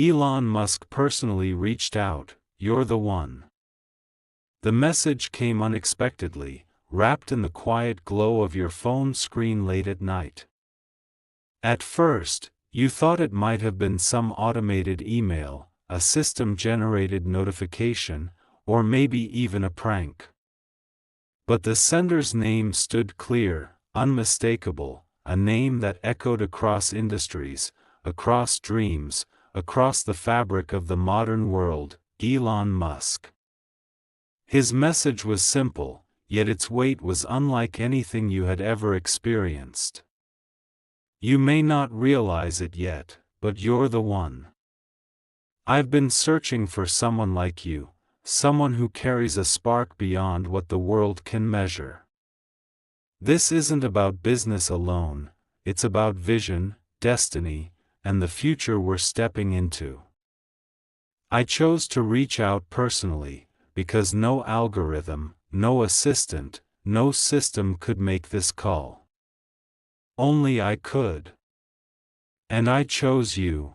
Elon Musk personally reached out, "You're the one." The message came unexpectedly, wrapped in the quiet glow of your phone screen late at night. At first, you thought it might have been some automated email, a system-generated notification, or maybe even a prank. But the sender's name stood clear, unmistakable, a name that echoed across industries, across dreams, across the fabric of the modern world: Elon Musk. His message was simple, yet its weight was unlike anything you had ever experienced. You may not realize it yet, but you're the one. I've been searching for someone like you, someone who carries a spark beyond what the world can measure. This isn't about business alone, it's about vision, destiny, and the future we're stepping into. I chose to reach out personally, because no algorithm, no assistant, no system could make this call. Only I could. And I chose you.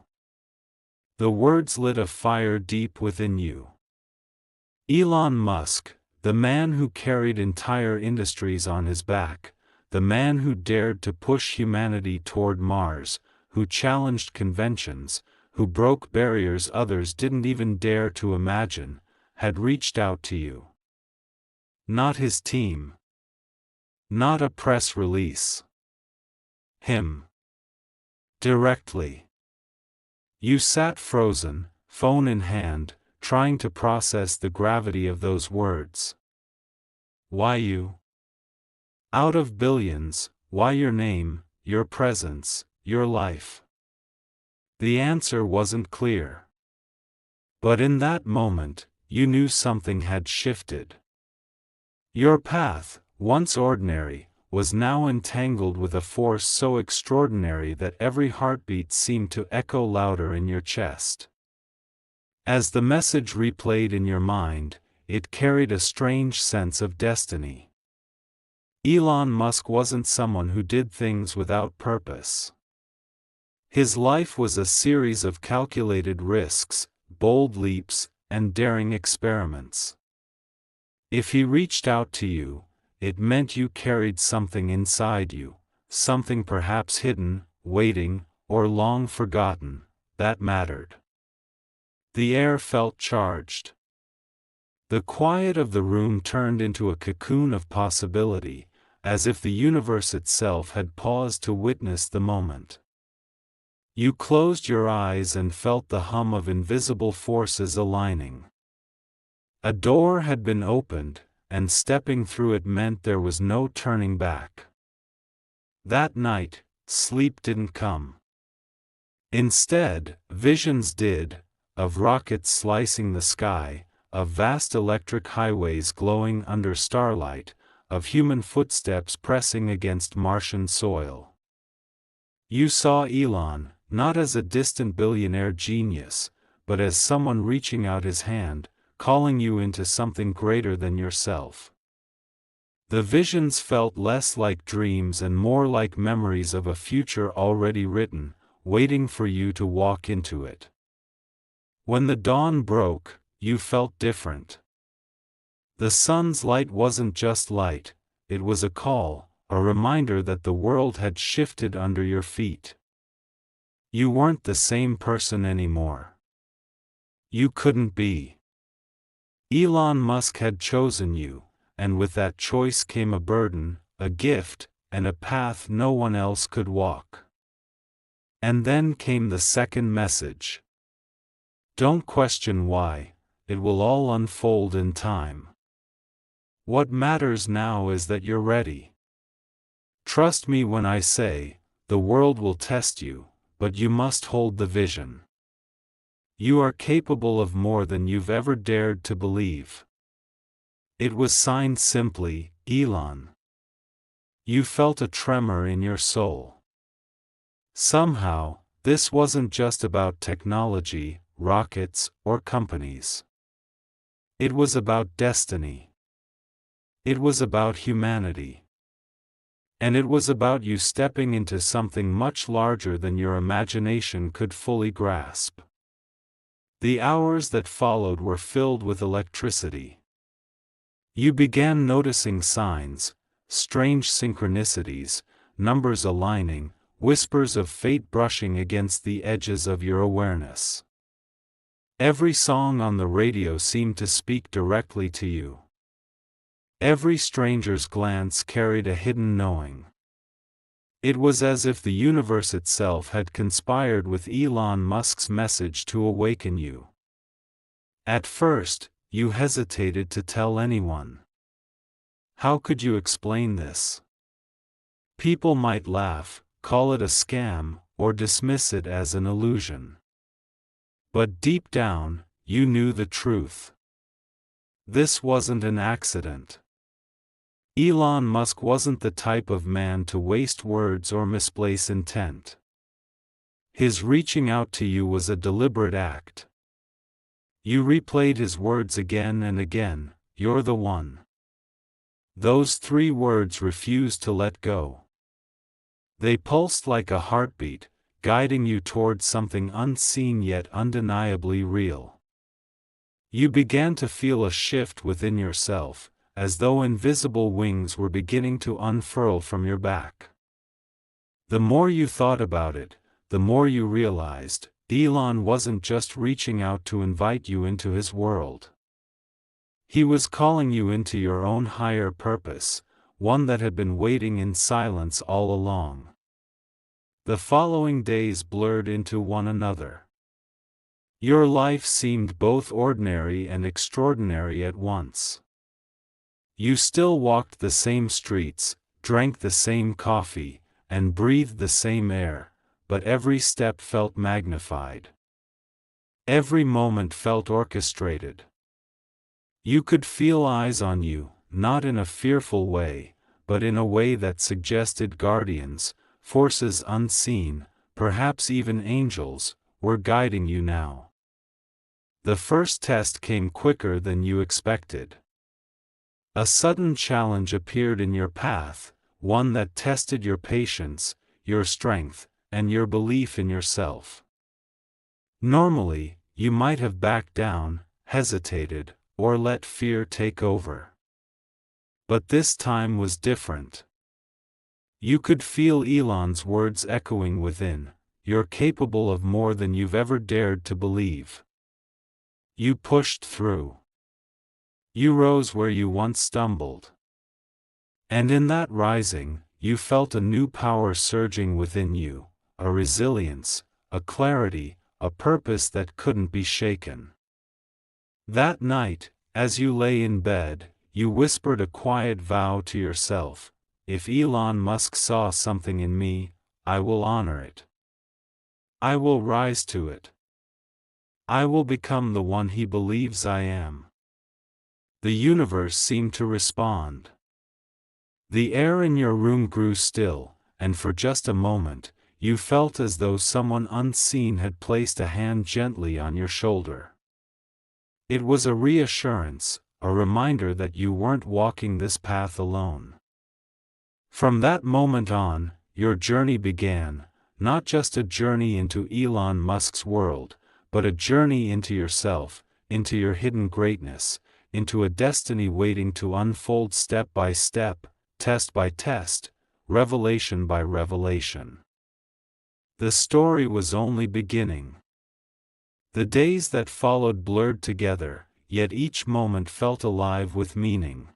The words lit a fire deep within you. Elon Musk, the man who carried entire industries on his back, the man who dared to push humanity toward Mars, who challenged conventions, who broke barriers others didn't even dare to imagine, had reached out to you. Not his team. Not a press release. Him. Directly. You sat frozen, phone in hand, trying to process the gravity of those words. Why you? Out of billions, why your name, your presence, your life? The answer wasn't clear. But in that moment, you knew something had shifted. Your path, once ordinary, was now entangled with a force so extraordinary that every heartbeat seemed to echo louder in your chest. As the message replayed in your mind, it carried a strange sense of destiny. Elon Musk wasn't someone who did things without purpose. His life was a series of calculated risks, bold leaps, and daring experiments. If he reached out to you, it meant you carried something inside you, something perhaps hidden, waiting, or long forgotten, that mattered. The air felt charged. The quiet of the room turned into a cocoon of possibility, as if the universe itself had paused to witness the moment. You closed your eyes and felt the hum of invisible forces aligning. A door had been opened, and stepping through it meant there was no turning back. That night, sleep didn't come. Instead, visions did, of rockets slicing the sky, of vast electric highways glowing under starlight, of human footsteps pressing against Martian soil. You saw Elon, not as a distant billionaire genius, but as someone reaching out his hand, calling you into something greater than yourself. The visions felt less like dreams and more like memories of a future already written, waiting for you to walk into it. When the dawn broke, you felt different. The sun's light wasn't just light, it was a call, a reminder that the world had shifted under your feet. You weren't the same person anymore. You couldn't be. Elon Musk had chosen you, and with that choice came a burden, a gift, and a path no one else could walk. And then came the second message. Don't question why, it will all unfold in time. What matters now is that you're ready. Trust me when I say, the world will test you, but you must hold the vision. You are capable of more than you've ever dared to believe. It was signed simply, Elon. You felt a tremor in your soul. Somehow, this wasn't just about technology, rockets, or companies. It was about destiny. It was about humanity. And it was about you stepping into something much larger than your imagination could fully grasp. The hours that followed were filled with electricity. You began noticing signs, strange synchronicities, numbers aligning, whispers of fate brushing against the edges of your awareness. Every song on the radio seemed to speak directly to you. Every stranger's glance carried a hidden knowing. It was as if the universe itself had conspired with Elon Musk's message to awaken you. At first, you hesitated to tell anyone. How could you explain this? People might laugh, call it a scam, or dismiss it as an illusion. But deep down, you knew the truth. This wasn't an accident. Elon Musk wasn't the type of man to waste words or misplace intent. His reaching out to you was a deliberate act. You replayed his words again and again, "You're the one." Those 3 words refused to let go. They pulsed like a heartbeat, guiding you towards something unseen yet undeniably real. You began to feel a shift within yourself, as though invisible wings were beginning to unfurl from your back. The more you thought about it, the more you realized, Elon wasn't just reaching out to invite you into his world. He was calling you into your own higher purpose, one that had been waiting in silence all along. The following days blurred into one another. Your life seemed both ordinary and extraordinary at once. You still walked the same streets, drank the same coffee, and breathed the same air, but every step felt magnified. Every moment felt orchestrated. You could feel eyes on you, not in a fearful way, but in a way that suggested guardians, forces unseen, perhaps even angels, were guiding you now. The first test came quicker than you expected. A sudden challenge appeared in your path, one that tested your patience, your strength, and your belief in yourself. Normally, you might have backed down, hesitated, or let fear take over. But this time was different. You could feel Elon's words echoing within, "You're capable of more than you've ever dared to believe." You pushed through. You rose where you once stumbled. And in that rising, you felt a new power surging within you, a resilience, a clarity, a purpose that couldn't be shaken. That night, as you lay in bed, you whispered a quiet vow to yourself, "If Elon Musk saw something in me, I will honor it. I will rise to it. I will become the one he believes I am." The universe seemed to respond. The air in your room grew still, and for just a moment, you felt as though someone unseen had placed a hand gently on your shoulder. It was a reassurance, a reminder that you weren't walking this path alone. From that moment on, your journey began, not just a journey into Elon Musk's world, but a journey into yourself, into your hidden greatness, into a destiny waiting to unfold step by step, test by test, revelation by revelation. The story was only beginning. The days that followed blurred together, yet each moment felt alive with meaning.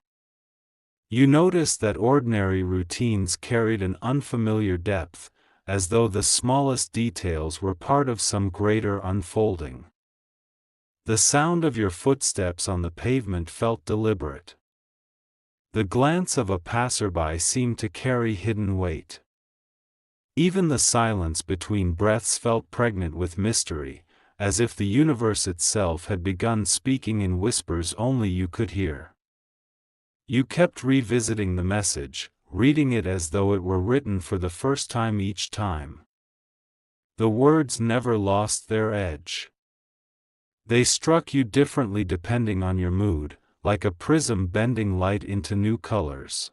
You noticed that ordinary routines carried an unfamiliar depth, as though the smallest details were part of some greater unfolding. The sound of your footsteps on the pavement felt deliberate. The glance of a passerby seemed to carry hidden weight. Even the silence between breaths felt pregnant with mystery, as if the universe itself had begun speaking in whispers only you could hear. You kept revisiting the message, reading it as though it were written for the first time each time. The words never lost their edge. They struck you differently depending on your mood, like a prism bending light into new colors.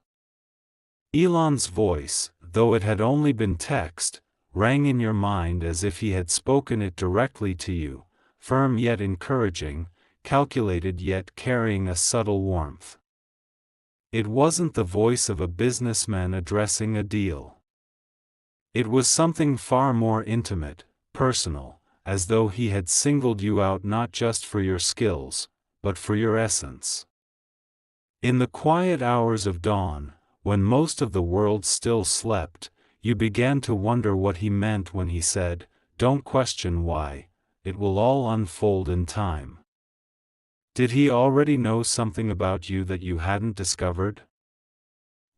Elon's voice, though it had only been text, rang in your mind as if he had spoken it directly to you, firm yet encouraging, calculated yet carrying a subtle warmth. It wasn't the voice of a businessman addressing a deal. It was something far more intimate, personal, as though he had singled you out not just for your skills, but for your essence. In the quiet hours of dawn, when most of the world still slept, you began to wonder what he meant when he said, "Don't question why, it will all unfold in time." Did he already know something about you that you hadn't discovered?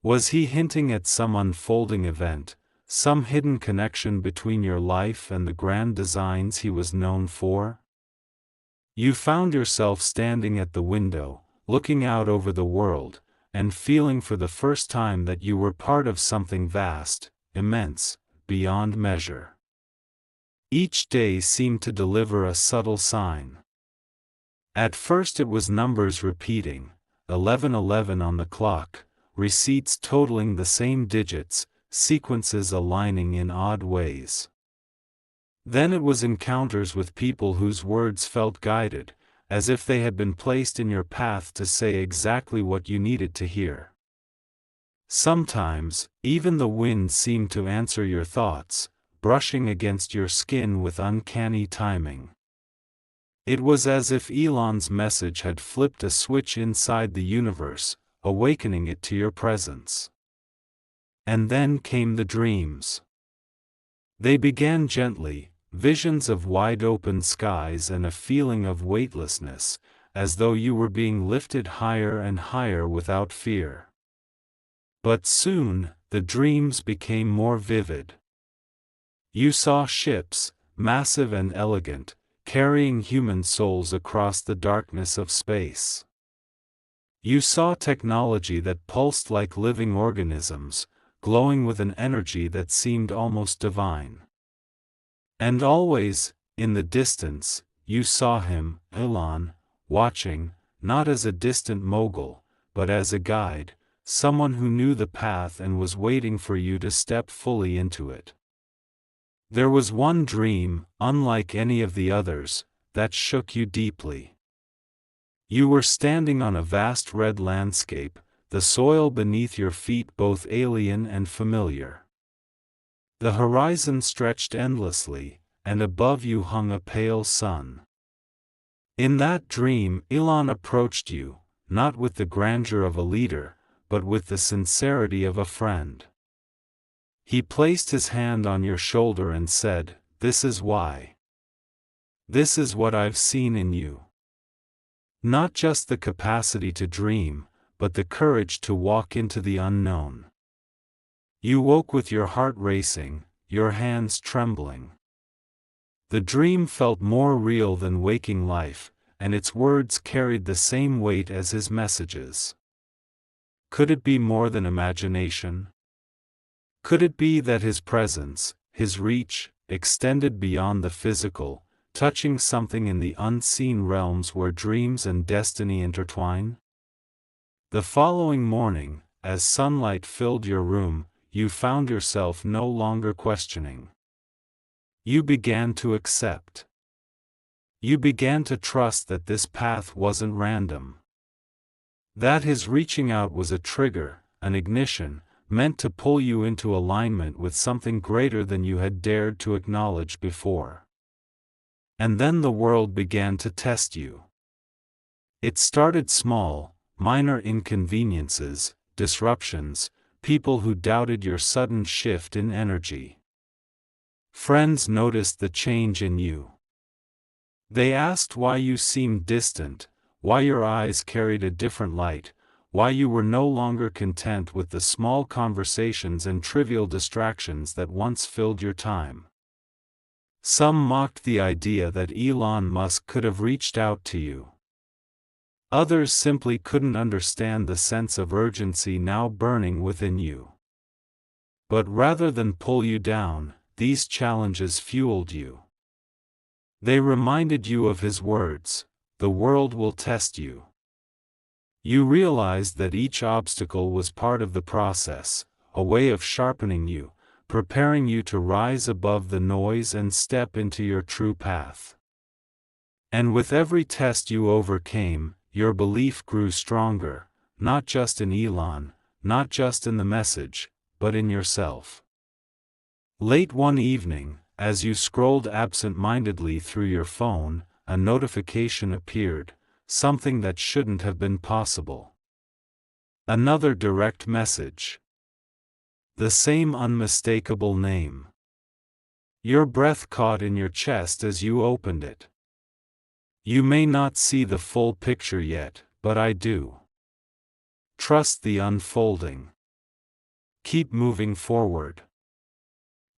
Was he hinting at some unfolding event, some hidden connection between your life and the grand designs he was known for? You found yourself standing at the window, looking out over the world, and feeling for the first time that you were part of something vast, immense, beyond measure. Each day seemed to deliver a subtle sign. At first it was numbers repeating, 1111 on the clock, receipts totaling the same digits, sequences aligning in odd ways. Then it was encounters with people whose words felt guided, as if they had been placed in your path to say exactly what you needed to hear. Sometimes, even the wind seemed to answer your thoughts, brushing against your skin with uncanny timing. It was as if Elon's message had flipped a switch inside the universe, awakening it to your presence. And then came the dreams. They began gently, visions of wide-open skies and a feeling of weightlessness, as though you were being lifted higher and higher without fear. But soon, the dreams became more vivid. You saw ships, massive and elegant, carrying human souls across the darkness of space. You saw technology that pulsed like living organisms, glowing with an energy that seemed almost divine. And always, in the distance, you saw him, Elon, watching, not as a distant mogul, but as a guide, someone who knew the path and was waiting for you to step fully into it. There was one dream, unlike any of the others, that shook you deeply. You were standing on a vast red landscape, the soil beneath your feet both alien and familiar. The horizon stretched endlessly, and above you hung a pale sun. In that dream, Elon approached you, not with the grandeur of a leader, but with the sincerity of a friend. He placed his hand on your shoulder and said, "This is why. This is what I've seen in you. Not just the capacity to dream, but the courage to walk into the unknown." You woke with your heart racing, your hands trembling. The dream felt more real than waking life, and its words carried the same weight as his messages. Could it be more than imagination? Could it be that his presence, his reach, extended beyond the physical, touching something in the unseen realms where dreams and destiny intertwine? The following morning, as sunlight filled your room, you found yourself no longer questioning. You began to accept. You began to trust that this path wasn't random. That his reaching out was a trigger, an ignition, meant to pull you into alignment with something greater than you had dared to acknowledge before. And then the world began to test you. It started small, minor inconveniences, disruptions, people who doubted your sudden shift in energy. Friends noticed the change in you. They asked why you seemed distant, why your eyes carried a different light, why you were no longer content with the small conversations and trivial distractions that once filled your time. Some mocked the idea that Elon Musk could have reached out to you. Others simply couldn't understand the sense of urgency now burning within you. But rather than pull you down, these challenges fueled you. They reminded you of his words, "The world will test you." You realized that each obstacle was part of the process, a way of sharpening you, preparing you to rise above the noise and step into your true path. And with every test you overcame, your belief grew stronger, not just in Elon, not just in the message, but in yourself. Late one evening, as you scrolled absent-mindedly through your phone, a notification appeared, something that shouldn't have been possible. Another direct message. The same unmistakable name. Your breath caught in your chest as you opened it. You may not see the full picture yet, but I do. Trust the unfolding. Keep moving forward.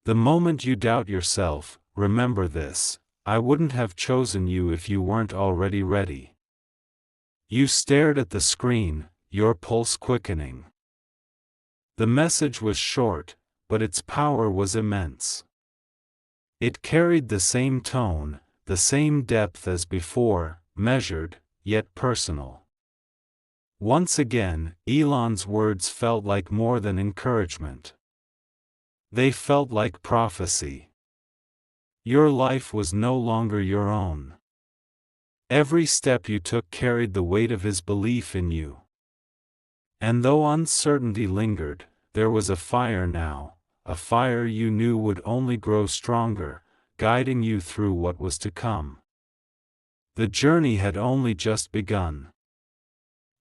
The moment you doubt yourself, remember this: I wouldn't have chosen you if you weren't already ready. You stared at the screen, your pulse quickening. The message was short, but its power was immense. It carried the same tone, the same depth as before, measured, yet personal. Once again, Elon's words felt like more than encouragement. They felt like prophecy. Your life was no longer your own. Every step you took carried the weight of his belief in you. And though uncertainty lingered, there was a fire now, a fire you knew would only grow stronger, guiding you through what was to come. The journey had only just begun.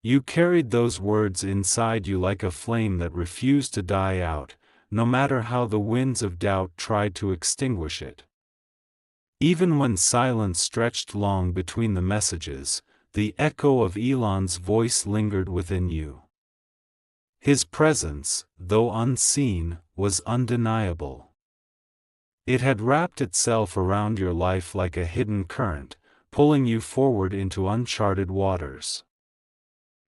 You carried those words inside you like a flame that refused to die out, no matter how the winds of doubt tried to extinguish it. Even when silence stretched long between the messages, the echo of Elon's voice lingered within you. His presence, though unseen, was undeniable. It had wrapped itself around your life like a hidden current, pulling you forward into uncharted waters.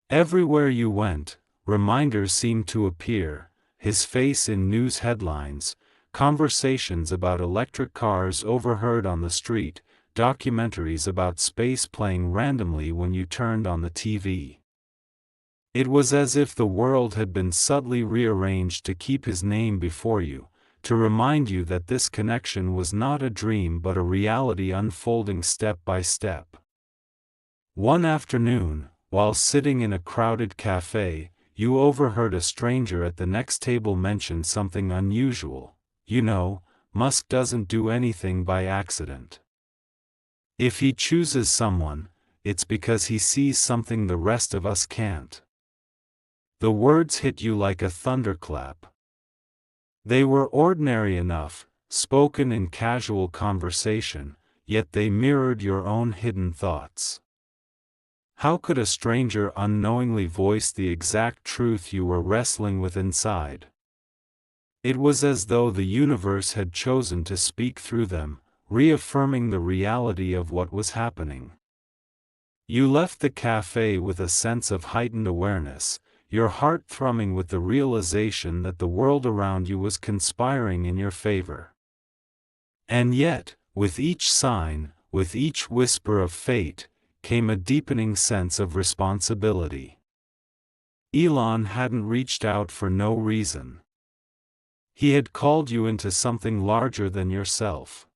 Everywhere you went, reminders seemed to appear, his face in news headlines, conversations about electric cars overheard on the street, documentaries about space playing randomly when you turned on the TV. It was as if the world had been subtly rearranged to keep his name before you, to remind you that this connection was not a dream but a reality unfolding step by step. One afternoon, while sitting in a crowded cafe, you overheard a stranger at the next table mention something unusual. You know, Musk doesn't do anything by accident. If he chooses someone, it's because he sees something the rest of us can't. The words hit you like a thunderclap. They were ordinary enough, spoken in casual conversation, yet they mirrored your own hidden thoughts. How could a stranger unknowingly voice the exact truth you were wrestling with inside? It was as though the universe had chosen to speak through them, reaffirming the reality of what was happening. You left the cafe with a sense of heightened awareness, your heart thrumming with the realization that the world around you was conspiring in your favor. And yet, with each sign, with each whisper of fate, came a deepening sense of responsibility. Elon hadn't reached out for no reason. He had called you into something larger than yourself.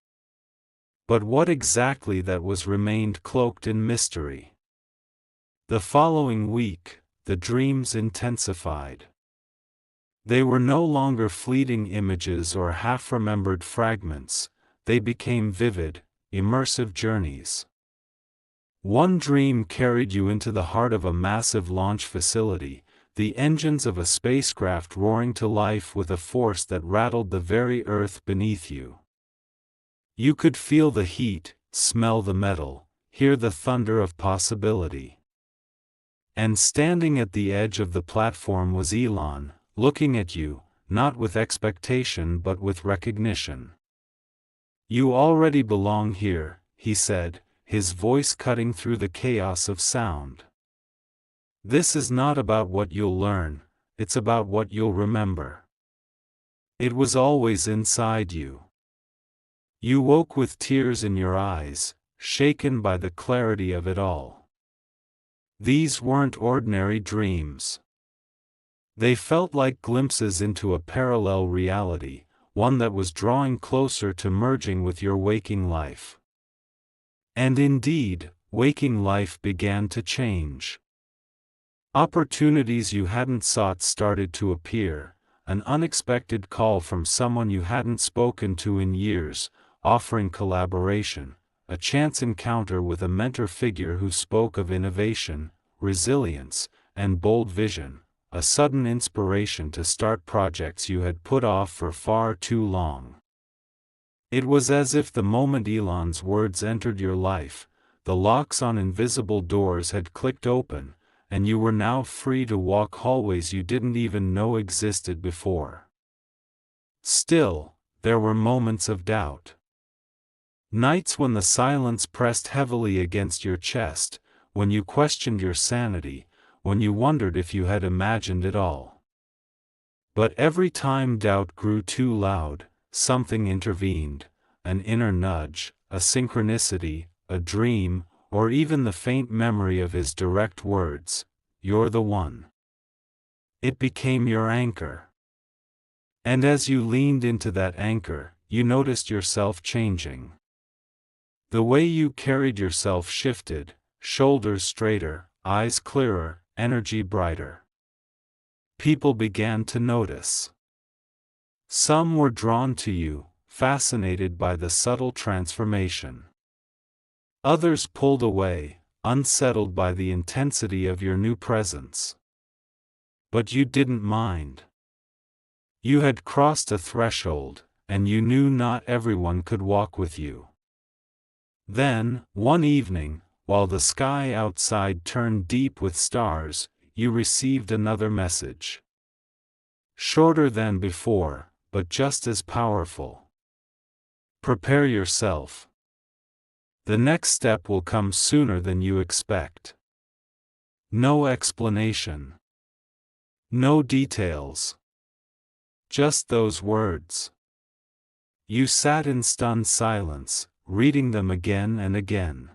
But what exactly that was remained cloaked in mystery. The following week, the dreams intensified. They were no longer fleeting images or half-remembered fragments, they became vivid, immersive journeys. One dream carried you into the heart of a massive launch facility, the engines of a spacecraft roaring to life with a force that rattled the very earth beneath you. You could feel the heat, smell the metal, hear the thunder of possibility. And standing at the edge of the platform was Elon, looking at you, not with expectation but with recognition. "You already belong here," he said, his voice cutting through the chaos of sound. "This is not about what you'll learn, it's about what you'll remember. It was always inside you." You woke with tears in your eyes, shaken by the clarity of it all. These weren't ordinary dreams. They felt like glimpses into a parallel reality, one that was drawing closer to merging with your waking life. And indeed, waking life began to change. Opportunities you hadn't sought started to appear, an unexpected call from someone you hadn't spoken to in years, offering collaboration, a chance encounter with a mentor figure who spoke of innovation, resilience, and bold vision, a sudden inspiration to start projects you had put off for far too long. It was as if the moment Elon's words entered your life, the locks on invisible doors had clicked open, and you were now free to walk hallways you didn't even know existed before. Still, there were moments of doubt. Nights when the silence pressed heavily against your chest, when you questioned your sanity, when you wondered if you had imagined it all. But every time doubt grew too loud, something intervened, an inner nudge, a synchronicity, a dream, or even the faint memory of his direct words, "You're the one." It became your anchor. And as you leaned into that anchor, you noticed yourself changing. The way you carried yourself shifted, shoulders straighter, eyes clearer, energy brighter. People began to notice. Some were drawn to you, fascinated by the subtle transformation. Others pulled away, unsettled by the intensity of your new presence. But you didn't mind. You had crossed a threshold, and you knew not everyone could walk with you. Then, one evening, while the sky outside turned deep with stars, you received another message. Shorter than before, but just as powerful. Prepare yourself. The next step will come sooner than you expect. No explanation. No details. Just those words. You sat in stunned silence, reading them again and again.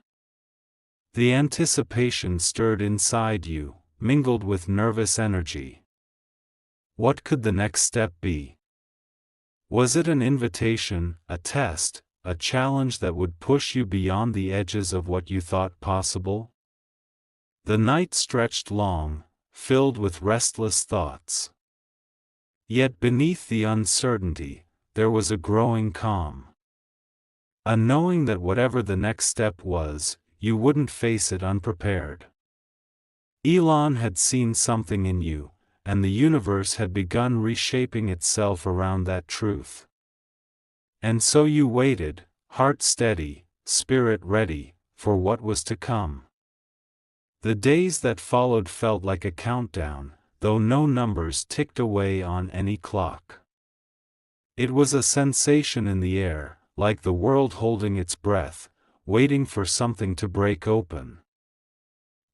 The anticipation stirred inside you, mingled with nervous energy. What could the next step be? Was it an invitation, a test, a challenge that would push you beyond the edges of what you thought possible? The night stretched long, filled with restless thoughts. Yet beneath the uncertainty, there was a growing calm. A knowing that whatever the next step was, you wouldn't face it unprepared. Elon had seen something in you, and the universe had begun reshaping itself around that truth. And so you waited, heart steady, spirit ready, for what was to come. The days that followed felt like a countdown, though no numbers ticked away on any clock. It was a sensation in the air, like the world holding its breath, waiting for something to break open.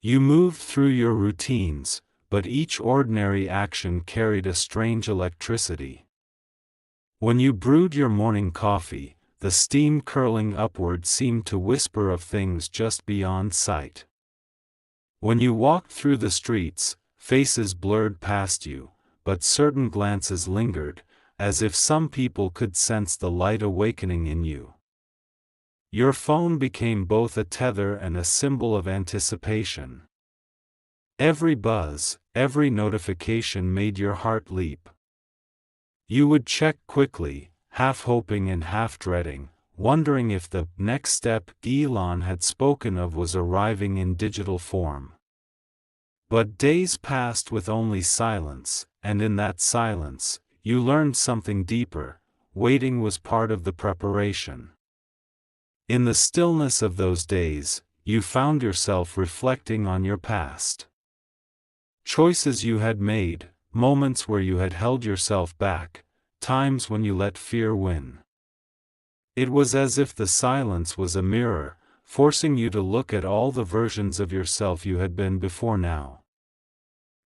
You moved through your routines, but each ordinary action carried a strange electricity. When you brewed your morning coffee, the steam curling upward seemed to whisper of things just beyond sight. When you walked through the streets, faces blurred past you, but certain glances lingered, as if some people could sense the light awakening in you. Your phone became both a tether and a symbol of anticipation. Every buzz, every notification made your heart leap. You would check quickly, half hoping and half dreading, wondering if the next step Elon had spoken of was arriving in digital form. But days passed with only silence, and in that silence, you learned something deeper. Waiting was part of the preparation. In the stillness of those days, you found yourself reflecting on your past. Choices you had made, moments where you had held yourself back, times when you let fear win. It was as if the silence was a mirror, forcing you to look at all the versions of yourself you had been before now.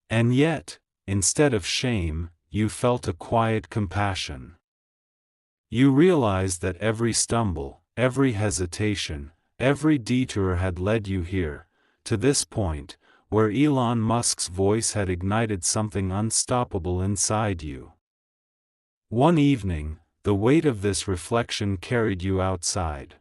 And yet, instead of shame, you felt a quiet compassion. You realized that every stumble, every hesitation, every detour had led you here, to this point, where Elon Musk's voice had ignited something unstoppable inside you. One evening, the weight of this reflection carried you outside.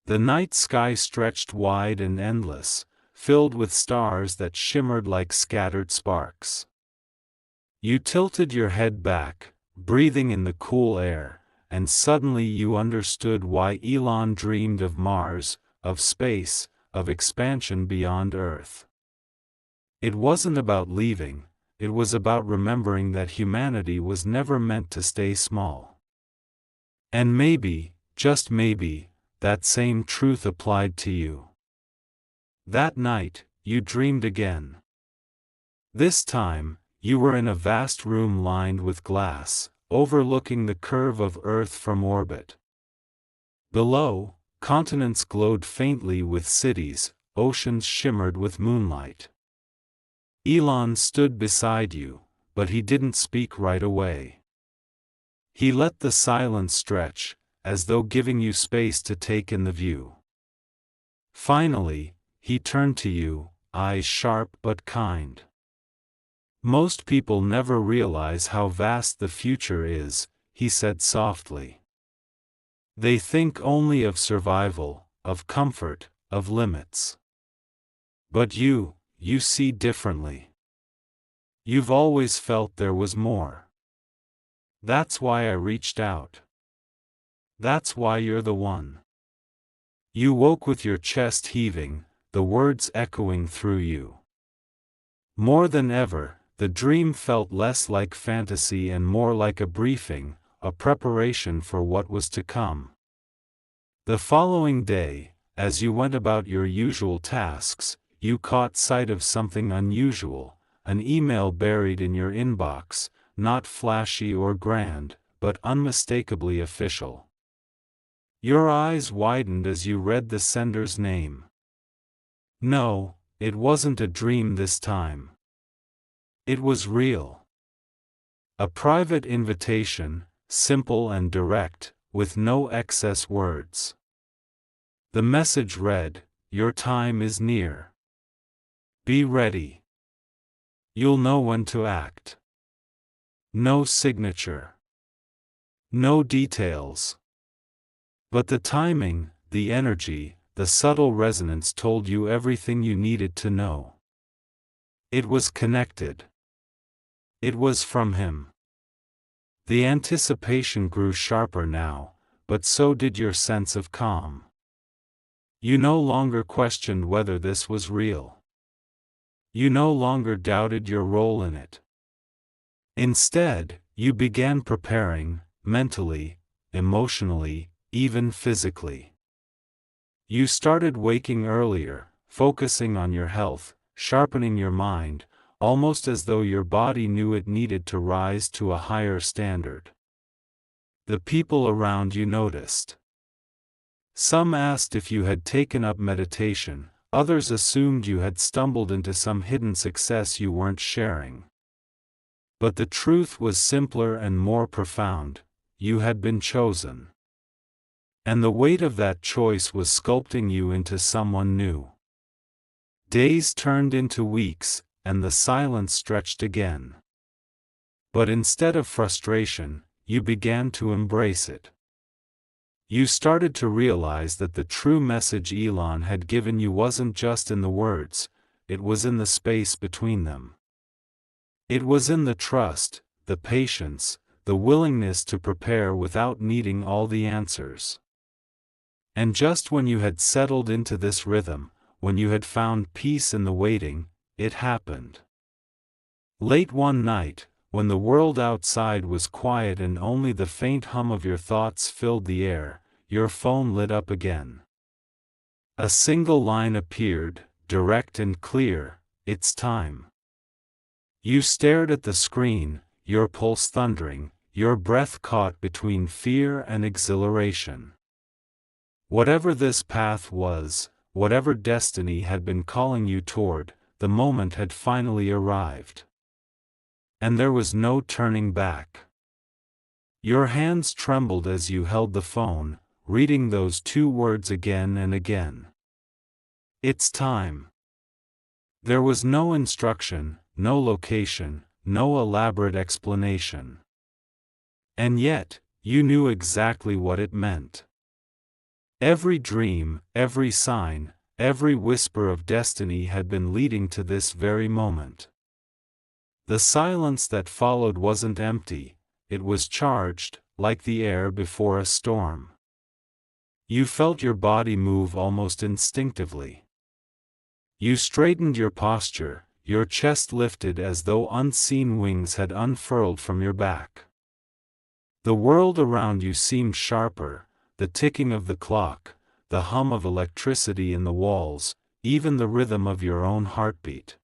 The night sky stretched wide and endless, filled with stars that shimmered like scattered sparks. You tilted your head back, breathing in the cool air, and suddenly you understood why Elon dreamed of Mars, of space, of expansion beyond Earth. It wasn't about leaving, it was about remembering that humanity was never meant to stay small. And maybe, just maybe, that same truth applied to you. That night, you dreamed again. This time, you were in a vast room lined with glass, overlooking the curve of Earth from orbit. Below, continents glowed faintly with cities, oceans shimmered with moonlight. Elon stood beside you, but he didn't speak right away. He let the silence stretch, as though giving you space to take in the view. Finally, he turned to you, eyes sharp but kind. "Most people never realize how vast the future is," he said softly. "They think only of survival, of comfort, of limits. But you see differently. You've always felt there was more. That's why I reached out. That's why you're the one." You woke with your chest heaving, the words echoing through you. More than ever, the dream felt less like fantasy and more like a briefing, a preparation for what was to come. The following day, as you went about your usual tasks, you caught sight of something unusual, an email buried in your inbox, not flashy or grand, but unmistakably official. Your eyes widened as you read the sender's name. No, it wasn't a dream this time. It was real. A private invitation, simple and direct, with no excess words. The message read, "Your time is near. Be ready. You'll know when to act." No signature. No details. But the timing, the energy, the subtle resonance told you everything you needed to know. It was connected. It was from him. The anticipation grew sharper now, but so did your sense of calm. You no longer questioned whether this was real. You no longer doubted your role in it. Instead, you began preparing, mentally, emotionally, even physically. You started waking earlier, focusing on your health, sharpening your mind, almost as though your body knew it needed to rise to a higher standard. The people around you noticed. Some asked if you had taken up meditation, others assumed you had stumbled into some hidden success you weren't sharing. But the truth was simpler and more profound: you had been chosen. And the weight of that choice was sculpting you into someone new. Days turned into weeks, and the silence stretched again. But instead of frustration, you began to embrace it. You started to realize that the true message Elon had given you wasn't just in the words, it was in the space between them. It was in the trust, the patience, the willingness to prepare without needing all the answers. And just when you had settled into this rhythm, when you had found peace in the waiting, it happened. Late one night, when the world outside was quiet and only the faint hum of your thoughts filled the air, your phone lit up again. A single line appeared, direct and clear: "It's time." You stared at the screen, your pulse thundering, your breath caught between fear and exhilaration. Whatever this path was, whatever destiny had been calling you toward, the moment had finally arrived. And there was no turning back. Your hands trembled as you held the phone, reading those two words again and again. "It's time." There was no instruction, no location, no elaborate explanation. And yet, you knew exactly what it meant. Every dream, every sign, every whisper of destiny had been leading to this very moment. The silence that followed wasn't empty, it was charged, like the air before a storm. You felt your body move almost instinctively. You straightened your posture, your chest lifted as though unseen wings had unfurled from your back. The world around you seemed sharper, the ticking of the clock, the hum of electricity in the walls, even the rhythm of your own heartbeat.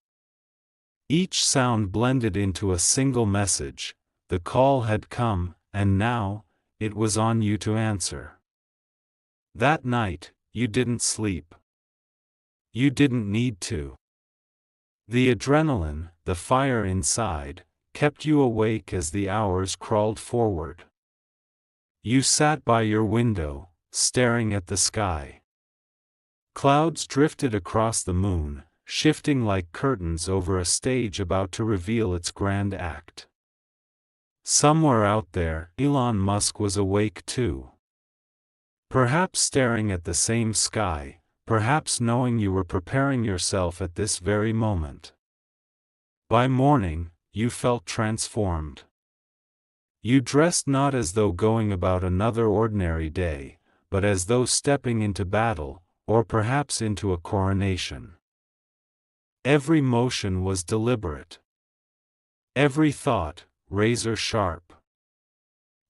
Each sound blended into a single message: the call had come, and now, it was on you to answer. That night, you didn't sleep. You didn't need to. The adrenaline, the fire inside, kept you awake as the hours crawled forward. You sat by your window, staring at the sky. Clouds drifted across the moon, shifting like curtains over a stage about to reveal its grand act. Somewhere out there, Elon Musk was awake too. Perhaps staring at the same sky, perhaps knowing you were preparing yourself at this very moment. By morning, you felt transformed. You dressed not as though going about another ordinary day, but as though stepping into battle, or perhaps into a coronation. Every motion was deliberate. Every thought, razor sharp.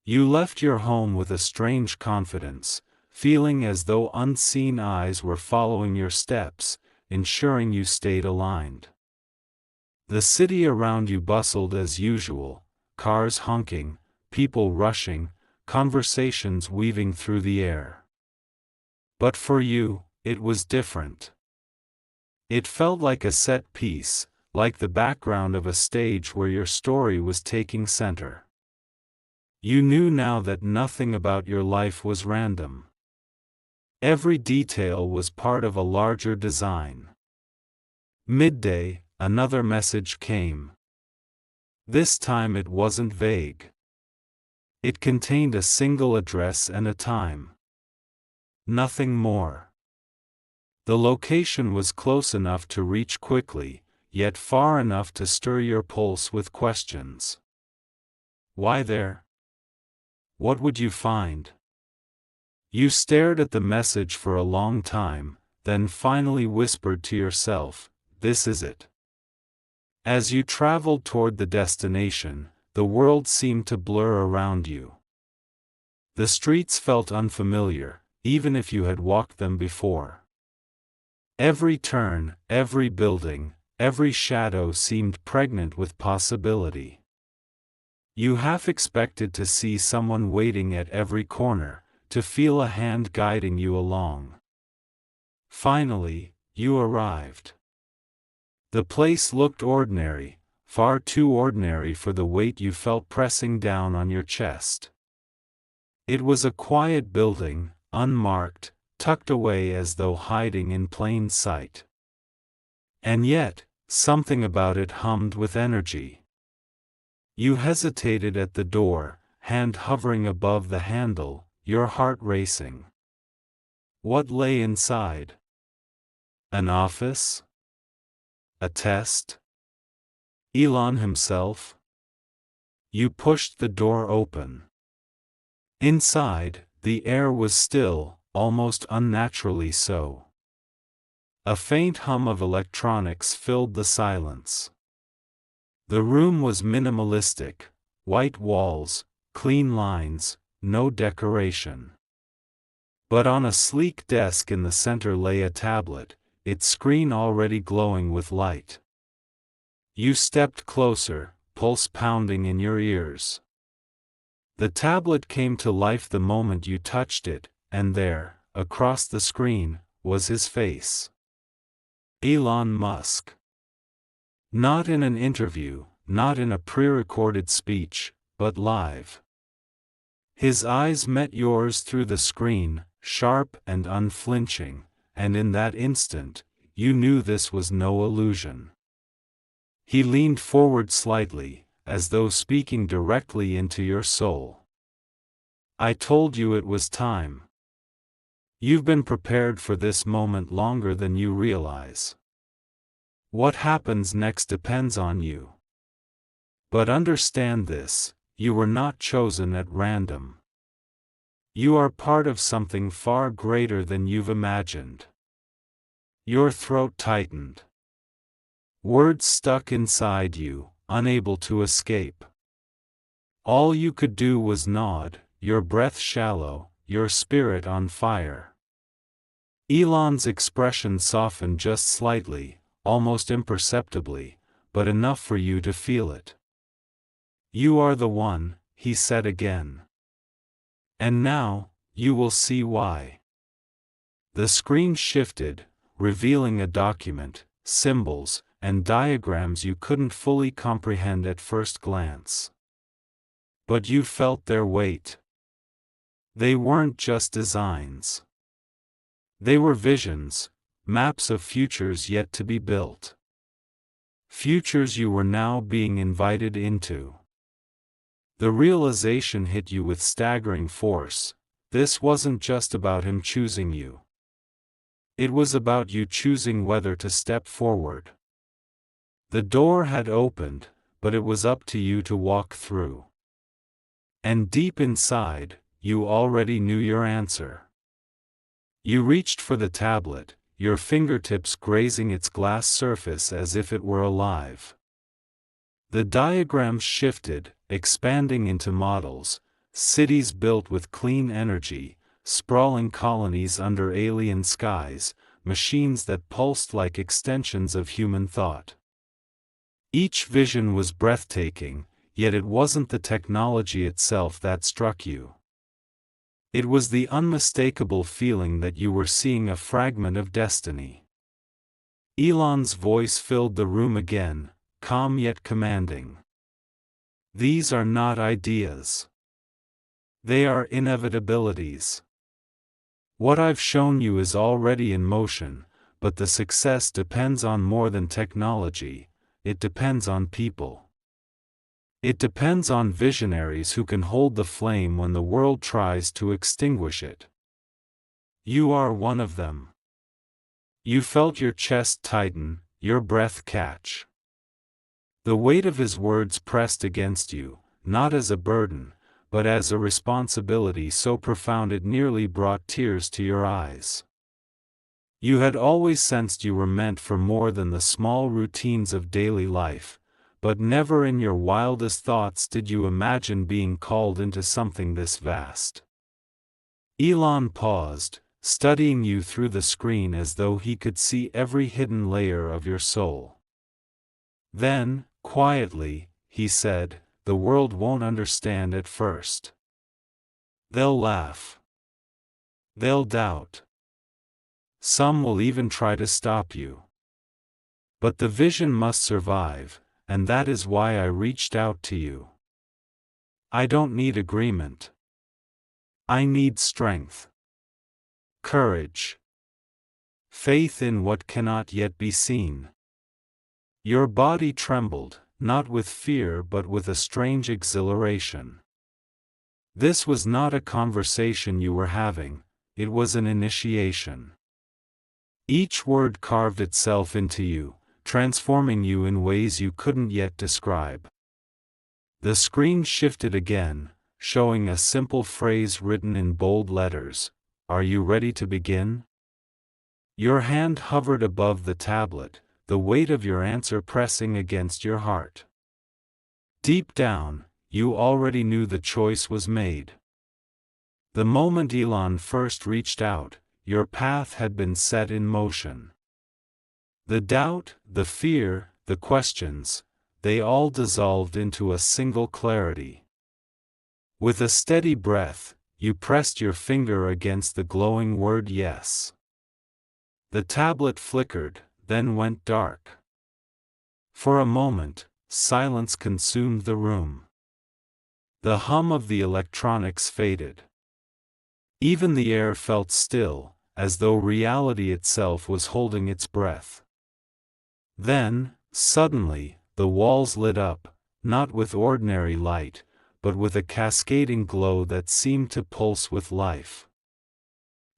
You left your home with a strange confidence, feeling as though unseen eyes were following your steps, ensuring you stayed aligned. The city around you bustled as usual, cars honking, people rushing, conversations weaving through the air. But for you, it was different. It felt like a set piece, like the background of a stage where your story was taking center. You knew now that nothing about your life was random. Every detail was part of a larger design. Midday, another message came. This time it wasn't vague. It contained a single address and a time. Nothing more. The location was close enough to reach quickly, yet far enough to stir your pulse with questions. Why there? What would you find? You stared at the message for a long time, then finally whispered to yourself, "This is it." As you traveled toward the destination, the world seemed to blur around you. The streets felt unfamiliar, even if you had walked them before. Every turn, every building, every shadow seemed pregnant with possibility. You half expected to see someone waiting at every corner, to feel a hand guiding you along. Finally, you arrived. The place looked ordinary, far too ordinary for the weight you felt pressing down on your chest. It was a quiet building, unmarked, tucked away as though hiding in plain sight. And yet, something about it hummed with energy. You hesitated at the door, hand hovering above the handle, your heart racing. What lay inside? An office? A test? Elon himself? You pushed the door open. Inside, the air was still, almost unnaturally so. A faint hum of electronics filled the silence. The room was minimalistic, white walls, clean lines, no decoration. But on a sleek desk in the center lay a tablet, its screen already glowing with light. You stepped closer, pulse pounding in your ears. The tablet came to life the moment you touched it, and there, across the screen, was his face. Elon Musk. Not in an interview, not in a pre-recorded speech, but live. His eyes met yours through the screen, sharp and unflinching, and in that instant, you knew this was no illusion. He leaned forward slightly, as though speaking directly into your soul. "I told you it was time. You've been prepared for this moment longer than you realize. What happens next depends on you. But understand this, you were not chosen at random. You are part of something far greater than you've imagined. Your throat tightened. Words stuck inside you, unable to escape. All you could do was nod, your breath shallow, your spirit on fire. Elon's expression softened just slightly, almost imperceptibly, but enough for you to feel it. You are the one, he said again. And now, you will see why. The screen shifted, revealing a document, symbols, and diagrams you couldn't fully comprehend at first glance. But you felt their weight. They weren't just designs. They were visions, maps of futures yet to be built. Futures you were now being invited into. The realization hit you with staggering force. This wasn't just about him choosing you. It was about you choosing whether to step forward. The door had opened, but it was up to you to walk through. And deep inside, you already knew your answer. You reached for the tablet, your fingertips grazing its glass surface as if it were alive. The diagrams shifted, expanding into models, cities built with clean energy, sprawling colonies under alien skies, machines that pulsed like extensions of human thought. Each vision was breathtaking, yet it wasn't the technology itself that struck you. It was the unmistakable feeling that you were seeing a fragment of destiny. Elon's voice filled the room again, calm yet commanding. These are not ideas. They are inevitabilities. What I've shown you is already in motion, but the success depends on more than technology, it depends on people. It depends on visionaries who can hold the flame when the world tries to extinguish it. You are one of them. You felt your chest tighten, your breath catch. The weight of his words pressed against you, not as a burden, but as a responsibility so profound it nearly brought tears to your eyes. You had always sensed you were meant for more than the small routines of daily life, but never in your wildest thoughts did you imagine being called into something this vast. Elon paused, studying you through the screen as though he could see every hidden layer of your soul. Then, quietly, he said, "The world won't understand at first. They'll laugh. They'll doubt. Some will even try to stop you. But the vision must survive, and that is why I reached out to you. I don't need agreement. I need strength. Courage. Faith in what cannot yet be seen." Your body trembled, not with fear but with a strange exhilaration. This was not a conversation you were having, it was an initiation. Each word carved itself into you, transforming you in ways you couldn't yet describe. The screen shifted again, showing a simple phrase written in bold letters, "Are you ready to begin?" Your hand hovered above the tablet, the weight of your answer pressing against your heart. Deep down, you already knew the choice was made. The moment Elon first reached out, your path had been set in motion. The doubt, the fear, the questions, they all dissolved into a single clarity. With a steady breath, you pressed your finger against the glowing word yes. The tablet flickered, then went dark. For a moment, silence consumed the room. The hum of the electronics faded. Even the air felt still, as though reality itself was holding its breath. Then, suddenly, the walls lit up, not with ordinary light, but with a cascading glow that seemed to pulse with life.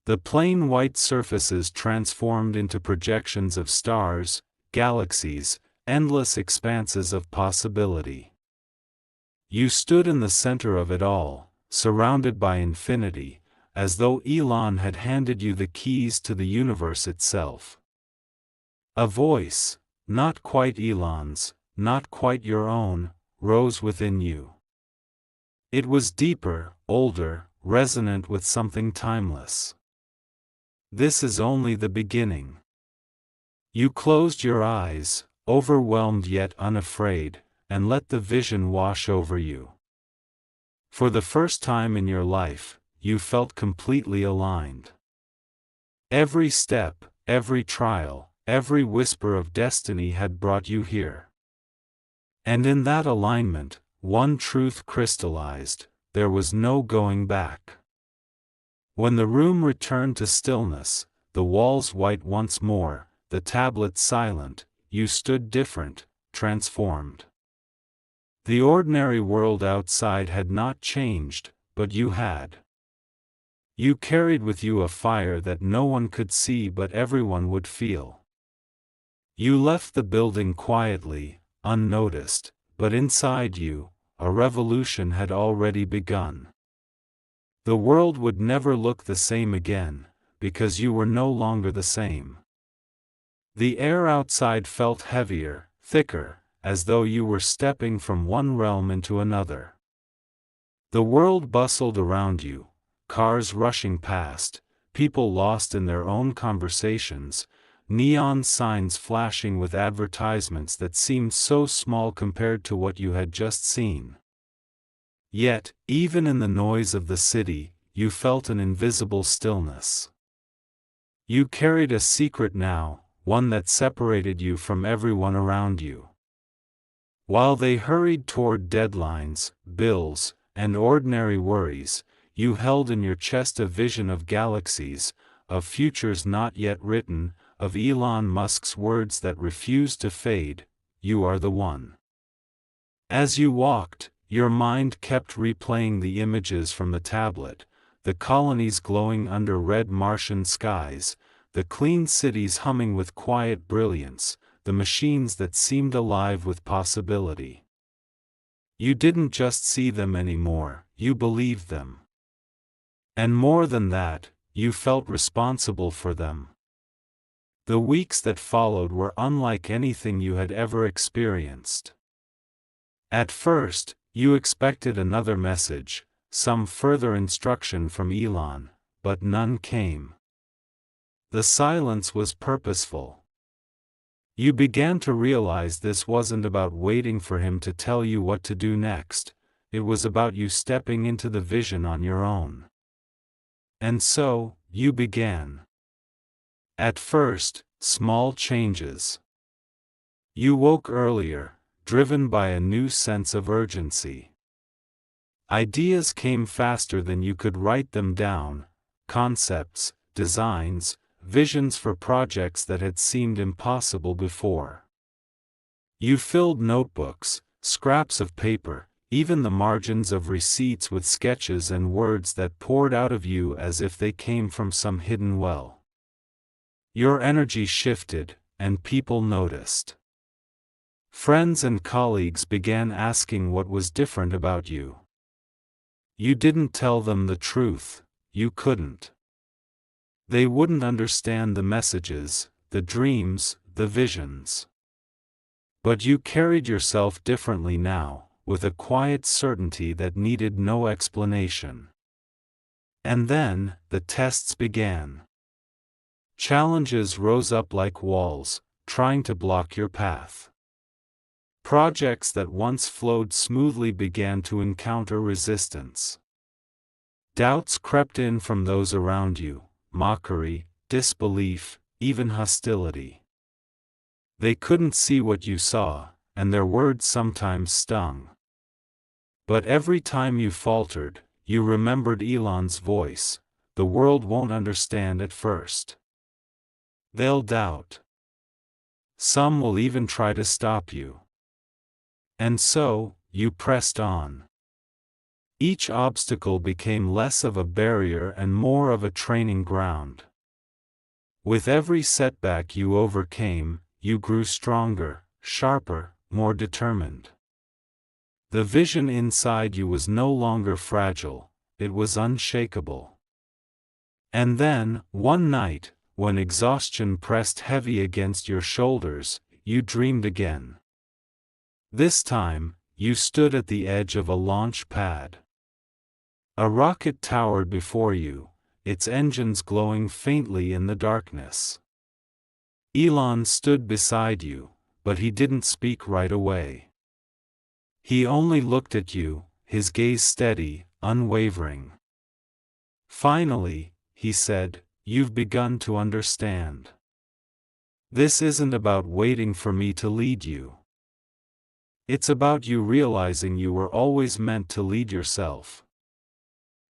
The plain white surfaces transformed into projections of stars, galaxies, endless expanses of possibility. You stood in the center of it all, surrounded by infinity, as though Elon had handed you the keys to the universe itself. A voice, not quite Elon's, not quite your own, rose within you. It was deeper, older, resonant with something timeless. This is only the beginning. You closed your eyes, overwhelmed yet unafraid, and let the vision wash over you. For the first time in your life, you felt completely aligned. Every step, every trial, every whisper of destiny had brought you here. And in that alignment, one truth crystallized: there was no going back. When the room returned to stillness, the walls white once more, the tablet silent, you stood different, transformed. The ordinary world outside had not changed, but you had. You carried with you a fire that no one could see but everyone would feel. You left the building quietly, unnoticed, but inside you, a revolution had already begun. The world would never look the same again, because you were no longer the same. The air outside felt heavier, thicker, as though you were stepping from one realm into another. The world bustled around you, cars rushing past, people lost in their own conversations, neon signs flashing with advertisements that seemed so small compared to what you had just seen. Yet, even in the noise of the city, you felt an invisible stillness. You carried a secret now, one that separated you from everyone around you. While they hurried toward deadlines, bills, and ordinary worries, you held in your chest a vision of galaxies, of futures not yet written, of Elon Musk's words that refused to fade: "You are the one." As you walked, your mind kept replaying the images from the tablet, the colonies glowing under red Martian skies, the clean cities humming with quiet brilliance, the machines that seemed alive with possibility. You didn't just see them anymore, you believed them. And more than that, you felt responsible for them. The weeks that followed were unlike anything you had ever experienced. At first, you expected another message, some further instruction from Elon, but none came. The silence was purposeful. You began to realize this wasn't about waiting for him to tell you what to do next, it was about you stepping into the vision on your own. And so, you began. At first, small changes. You woke earlier, driven by a new sense of urgency. Ideas came faster than you could write them down, concepts, designs, visions for projects that had seemed impossible before. You filled notebooks, scraps of paper, even the margins of receipts with sketches and words that poured out of you as if they came from some hidden well. Your energy shifted, and people noticed. Friends and colleagues began asking what was different about you. You didn't tell them the truth, you couldn't. They wouldn't understand the messages, the dreams, the visions. But you carried yourself differently now, with a quiet certainty that needed no explanation. And then, the tests began. Challenges rose up like walls, trying to block your path. Projects that once flowed smoothly began to encounter resistance. Doubts crept in from those around you, mockery, disbelief, even hostility. They couldn't see what you saw, and their words sometimes stung. But every time you faltered, you remembered Elon's voice: "The world won't understand at first. They'll doubt. Some will even try to stop you." And so, you pressed on. Each obstacle became less of a barrier and more of a training ground. With every setback you overcame, you grew stronger, sharper, more determined. The vision inside you was no longer fragile, it was unshakable. And then, one night, when exhaustion pressed heavy against your shoulders, you dreamed again. This time, you stood at the edge of a launch pad. A rocket towered before you, its engines glowing faintly in the darkness. Elon stood beside you, but he didn't speak right away. He only looked at you, his gaze steady, unwavering. Finally, he said, "You've begun to understand. This isn't about waiting for me to lead you. It's about you realizing you were always meant to lead yourself.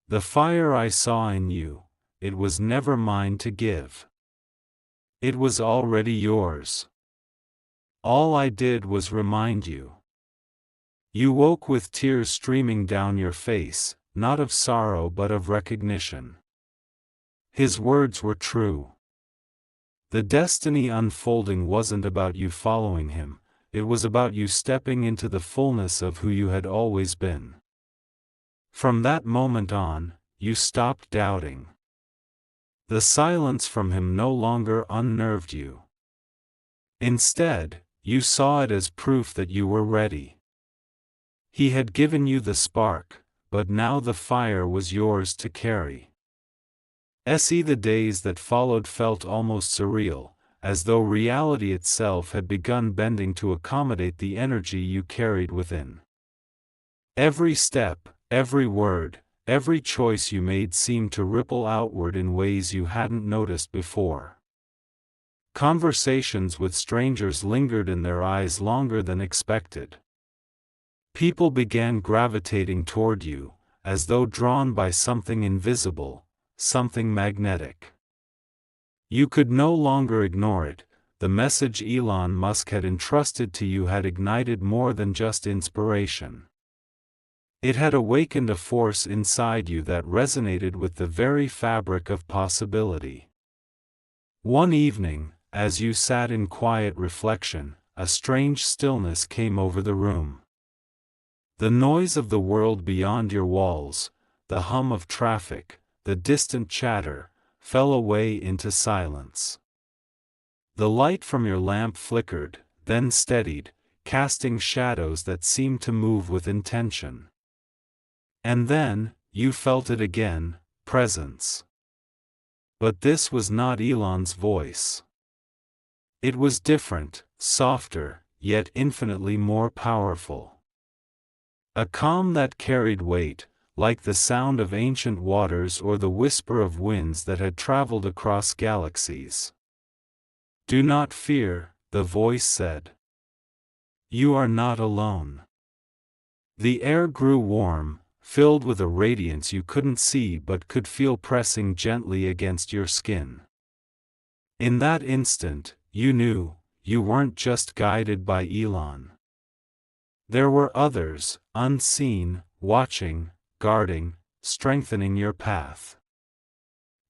The fire I saw in you, it was never mine to give. It was already yours. All I did was remind you." You woke with tears streaming down your face, not of sorrow but of recognition. His words were true. The destiny unfolding wasn't about you following him, it was about you stepping into the fullness of who you had always been. From that moment on, you stopped doubting. The silence from him no longer unnerved you. Instead, you saw it as proof that you were ready. He had given you the spark, but now the fire was yours to carry. The days that followed felt almost surreal, as though reality itself had begun bending to accommodate the energy you carried within. Every step, every word, every choice you made seemed to ripple outward in ways you hadn't noticed before. Conversations with strangers lingered in their eyes longer than expected. People began gravitating toward you, as though drawn by something invisible, something magnetic. You could no longer ignore it. The message Elon Musk had entrusted to you had ignited more than just inspiration. It had awakened a force inside you that resonated with the very fabric of possibility. One evening, as you sat in quiet reflection, a strange stillness came over the room. The noise of the world beyond your walls, the hum of traffic, the distant chatter, fell away into silence. The light from your lamp flickered, then steadied, casting shadows that seemed to move with intention. And then, you felt it again, presence. But this was not Elon's voice. It was different, softer, yet infinitely more powerful. A calm that carried weight, like the sound of ancient waters or the whisper of winds that had traveled across galaxies. "Do not fear," the voice said. "You are not alone." The air grew warm, filled with a radiance you couldn't see but could feel pressing gently against your skin. In that instant, you knew, you weren't just guided by Elon. There were others, unseen, watching, guarding, strengthening your path.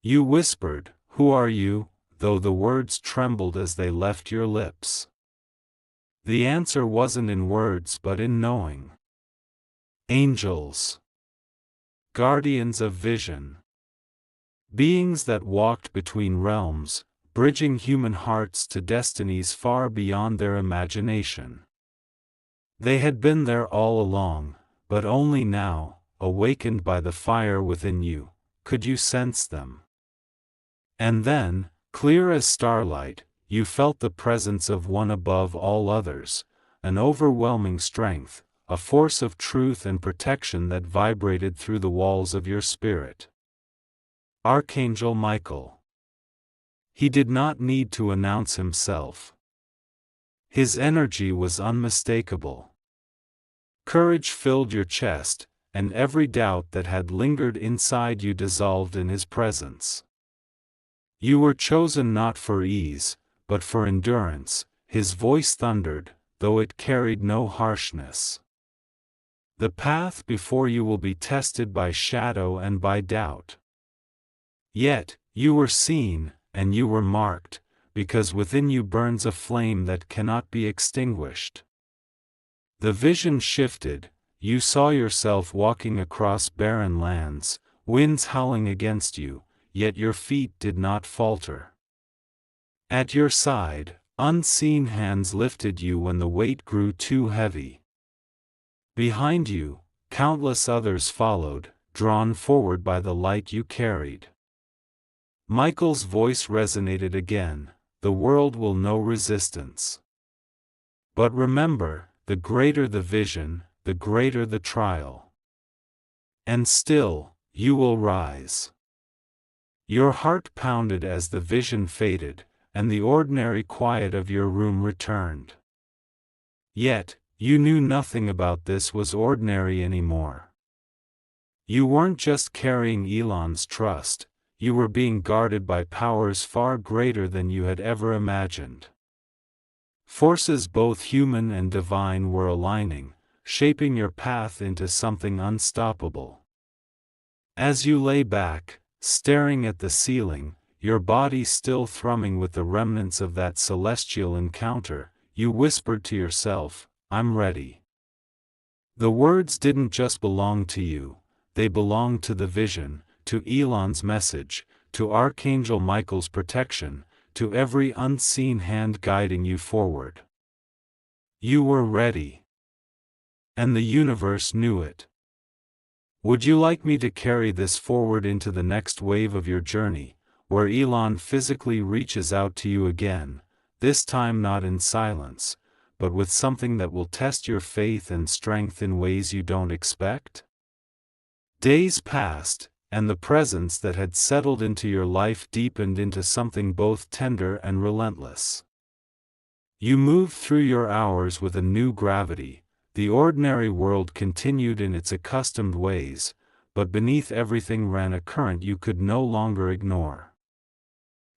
You whispered, "Who are you?" though the words trembled as they left your lips. The answer wasn't in words but in knowing. Angels. Guardians of vision. Beings that walked between realms, bridging human hearts to destinies far beyond their imagination. They had been there all along, but only now, awakened by the fire within you, could you sense them. And then, clear as starlight, you felt the presence of one above all others, an overwhelming strength, a force of truth and protection that vibrated through the walls of your spirit. Archangel Michael. He did not need to announce himself. His energy was unmistakable. Courage filled your chest, and every doubt that had lingered inside you dissolved in his presence. You were chosen not for ease, but for endurance, his voice thundered, though it carried no harshness. The path before you will be tested by shadow and by doubt. Yet, you were seen, and you were marked, because within you burns a flame that cannot be extinguished. The vision shifted, you saw yourself walking across barren lands, winds howling against you, yet your feet did not falter. At your side, unseen hands lifted you when the weight grew too heavy. Behind you, countless others followed, drawn forward by the light you carried. Michael's voice resonated again, the world will know resistance. But remember, the greater the vision, the greater the trial. And still, you will rise. Your heart pounded as the vision faded, and the ordinary quiet of your room returned. Yet, you knew nothing about this was ordinary anymore. You weren't just carrying Elon's trust, you were being guarded by powers far greater than you had ever imagined. Forces both human and divine were aligning, shaping your path into something unstoppable. As you lay back, staring at the ceiling, your body still thrumming with the remnants of that celestial encounter, you whispered to yourself, "I'm ready." The words didn't just belong to you, they belonged to the vision, to Elon's message, to Archangel Michael's protection, to every unseen hand guiding you forward. You were ready. And the universe knew it. Would you like me to carry this forward into the next wave of your journey, where Elon physically reaches out to you again, this time not in silence, but with something that will test your faith and strength in ways you don't expect? Days passed, and the presence that had settled into your life deepened into something both tender and relentless. You moved through your hours with a new gravity. The ordinary world continued in its accustomed ways, but beneath everything ran a current you could no longer ignore.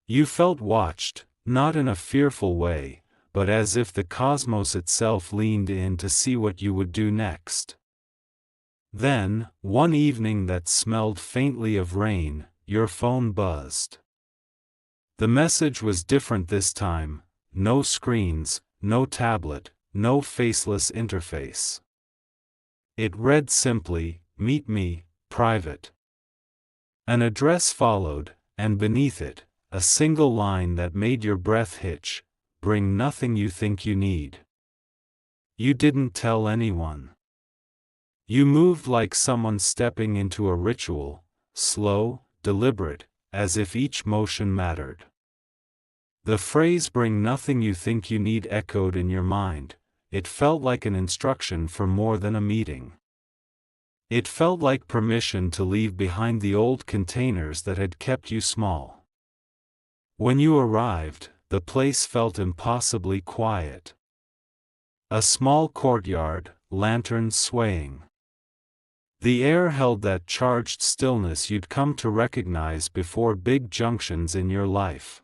You felt watched, not in a fearful way, but as if the cosmos itself leaned in to see what you would do next. Then, one evening that smelled faintly of rain, your phone buzzed. The message was different this time: no screens, no tablet, no faceless interface. It read simply, "Meet me, private." An address followed, and beneath it, a single line that made your breath hitch: "Bring nothing you think you need." You didn't tell anyone. You moved like someone stepping into a ritual, slow, deliberate, as if each motion mattered. The phrase "bring nothing you think you need" echoed in your mind. It felt like an instruction for more than a meeting. It felt like permission to leave behind the old containers that had kept you small. When you arrived, the place felt impossibly quiet. A small courtyard, lanterns swaying. The air held that charged stillness you'd come to recognize before big junctions in your life.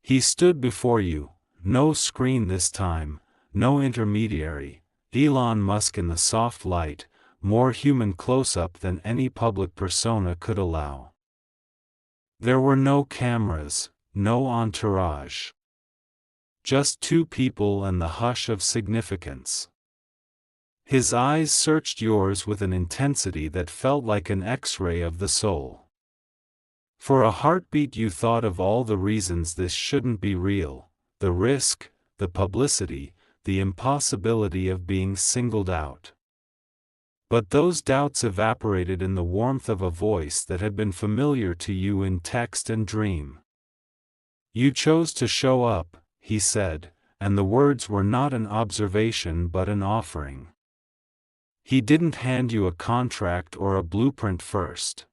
He stood before you, no screen this time, no intermediary, Elon Musk in the soft light, more human close-up than any public persona could allow. There were no cameras, no entourage. Just two people and the hush of significance. His eyes searched yours with an intensity that felt like an X-ray of the soul. For a heartbeat you thought of all the reasons this shouldn't be real: the risk, the publicity, the impossibility of being singled out. But those doubts evaporated in the warmth of a voice that had been familiar to you in text and dream. "You chose to show up," he said, and the words were not an observation but an offering. He didn't hand you a contract or a blueprint first.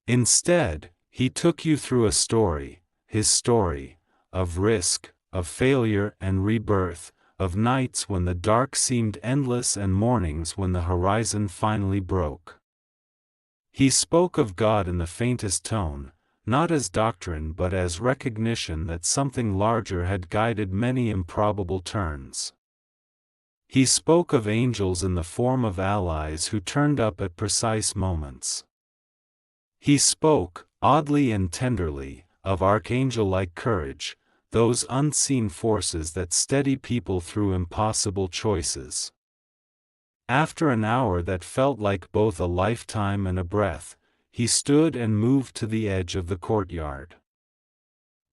Instead, he took you through a story, his story, of risk, of failure and rebirth, of nights when the dark seemed endless and mornings when the horizon finally broke. He spoke of God in the faintest tone, not as doctrine but as recognition that something larger had guided many improbable turns. He spoke of angels in the form of allies who turned up at precise moments. He spoke, oddly and tenderly, of archangel-like courage, those unseen forces that steady people through impossible choices. After an hour that felt like both a lifetime and a breath, he stood and moved to the edge of the courtyard.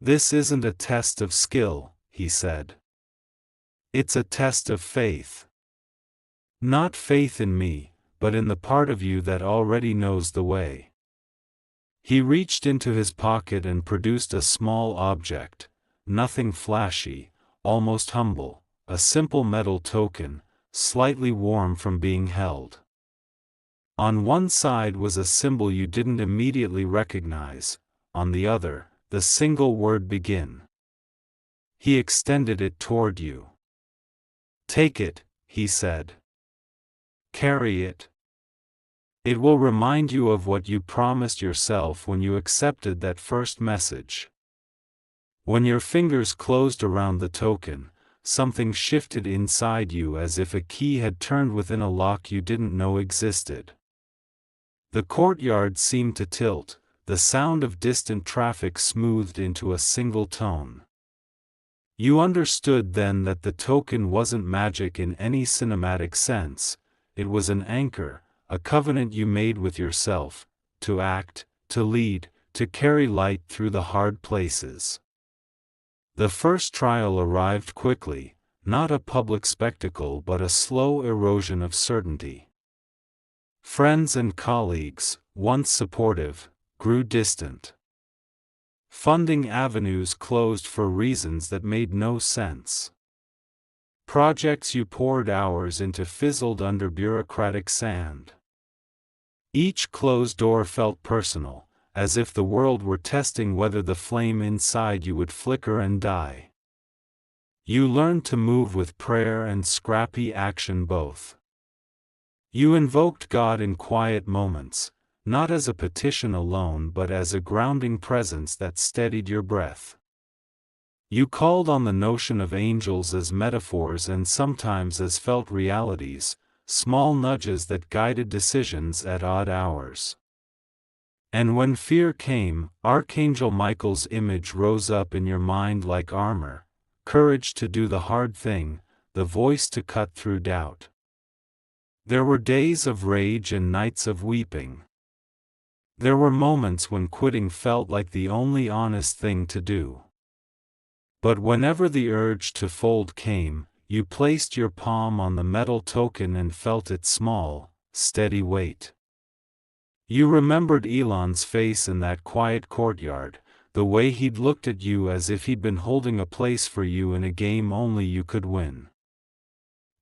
"This isn't a test of skill," he said. "It's a test of faith. Not faith in me, but in the part of you that already knows the way." He reached into his pocket and produced a small object, nothing flashy, almost humble, a simple metal token, slightly warm from being held. On one side was a symbol you didn't immediately recognize, on the other, the single word "begin." He extended it toward you. "Take it," he said. "Carry it. It will remind you of what you promised yourself when you accepted that first message." When your fingers closed around the token, something shifted inside you as if a key had turned within a lock you didn't know existed. The courtyard seemed to tilt, the sound of distant traffic smoothed into a single tone. You understood then that the token wasn't magic in any cinematic sense, it was an anchor, a covenant you made with yourself, to act, to lead, to carry light through the hard places. The first trial arrived quickly, not a public spectacle but a slow erosion of certainty. Friends and colleagues, once supportive, grew distant. Funding avenues closed for reasons that made no sense. Projects you poured hours into fizzled under bureaucratic sand. Each closed door felt personal, as if the world were testing whether the flame inside you would flicker and die. You learned to move with prayer and scrappy action both. You invoked God in quiet moments, not as a petition alone but as a grounding presence that steadied your breath. You called on the notion of angels as metaphors and sometimes as felt realities, small nudges that guided decisions at odd hours. And when fear came, Archangel Michael's image rose up in your mind like armor, courage to do the hard thing, the voice to cut through doubt. There were days of rage and nights of weeping. There were moments when quitting felt like the only honest thing to do. But whenever the urge to fold came, you placed your palm on the metal token and felt its small, steady weight. You remembered Elon's face in that quiet courtyard, the way he'd looked at you as if he'd been holding a place for you in a game only you could win.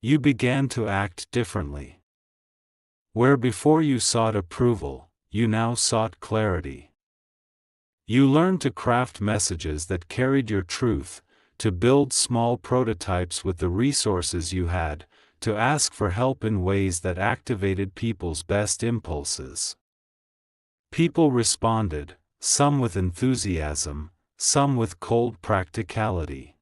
You began to act differently. Where before you sought approval, you now sought clarity. You learned to craft messages that carried your truth, to build small prototypes with the resources you had, to ask for help in ways that activated people's best impulses. People responded, some with enthusiasm, some with cold practicality.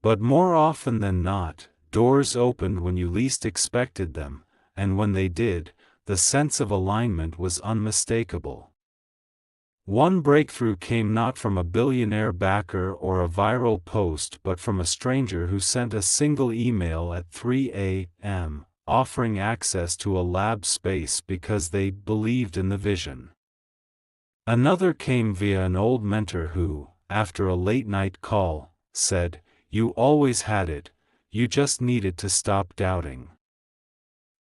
But more often than not, doors opened when you least expected them, and when they did, the sense of alignment was unmistakable. One breakthrough came not from a billionaire backer or a viral post but from a stranger who sent a single email at 3 a.m., offering access to a lab space because they believed in the vision. Another came via an old mentor who, after a late-night call, said, "You always had it, you just needed to stop doubting."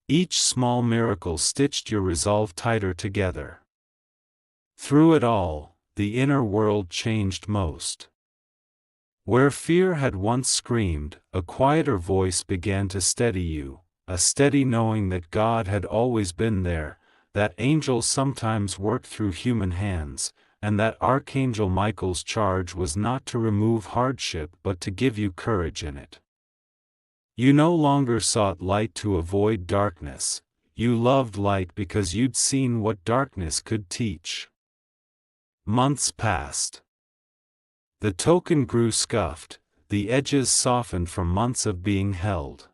Each small miracle stitched your resolve tighter together. Through it all, the inner world changed most. Where fear had once screamed, a quieter voice began to steady you, a steady knowing that God had always been there, that angels sometimes worked through human hands, and that Archangel Michael's charge was not to remove hardship but to give you courage in it. You no longer sought light to avoid darkness, you loved light because you'd seen what darkness could teach. Months passed. The token grew scuffed, the edges softened from months of being held.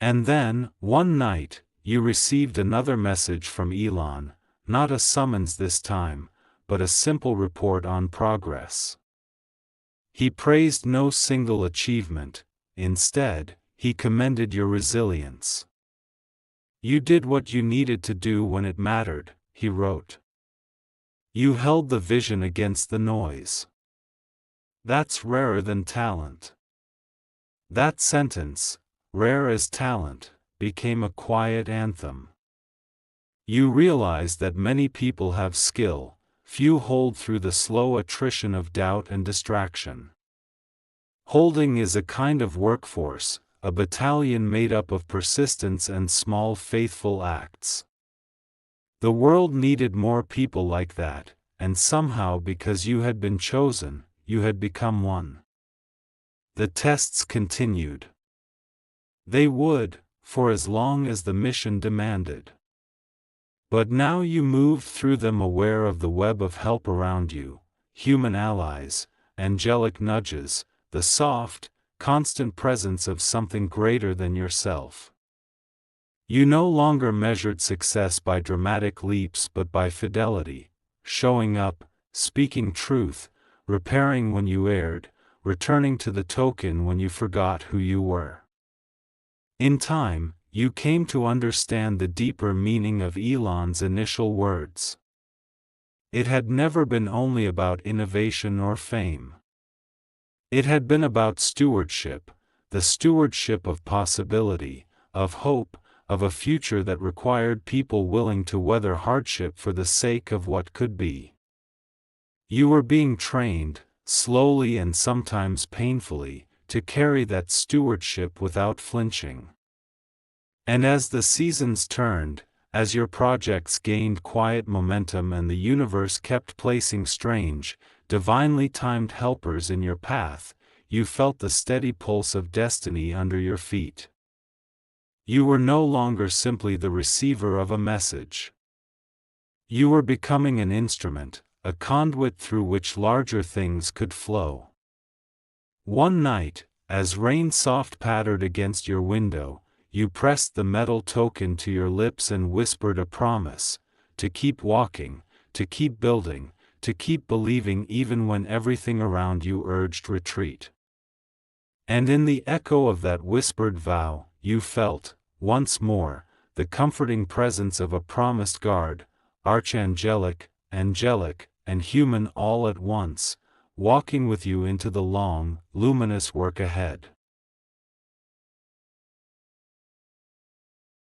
And then, one night, you received another message from Elon, not a summons this time, but a simple report on progress. He praised no single achievement, instead, he commended your resilience. You did what you needed to do when it mattered, he wrote. You held the vision against the noise. That's rarer than talent. That sentence, rare as talent, became a quiet anthem. You realized that many people have skill, few hold through the slow attrition of doubt and distraction. Holding is a kind of workforce, a battalion made up of persistence and small faithful acts. The world needed more people like that, and somehow because you had been chosen, you had become one. The tests continued. They would, for as long as the mission demanded. But now you moved through them aware of the web of help around you, human allies, angelic nudges, the soft, constant presence of something greater than yourself. You no longer measured success by dramatic leaps but by fidelity, showing up, speaking truth, repairing when you erred, returning to the token when you forgot who you were. In time, you came to understand the deeper meaning of Elon's initial words. It had never been only about innovation or fame. It had been about stewardship, the stewardship of possibility, of hope, of a future that required people willing to weather hardship for the sake of what could be. You were being trained, slowly and sometimes painfully, to carry that stewardship without flinching. And as the seasons turned, as your projects gained quiet momentum and the universe kept placing strange, divinely timed helpers in your path, you felt the steady pulse of destiny under your feet. You were no longer simply the receiver of a message. You were becoming an instrument, a conduit through which larger things could flow. One night, as rain soft pattered against your window, you pressed the metal token to your lips and whispered a promise, to keep walking, to keep building, to keep believing even when everything around you urged retreat. And in the echo of that whispered vow, you felt, once more, the comforting presence of a promised guard, archangelic, angelic, and human all at once, walking with you into the long, luminous work ahead.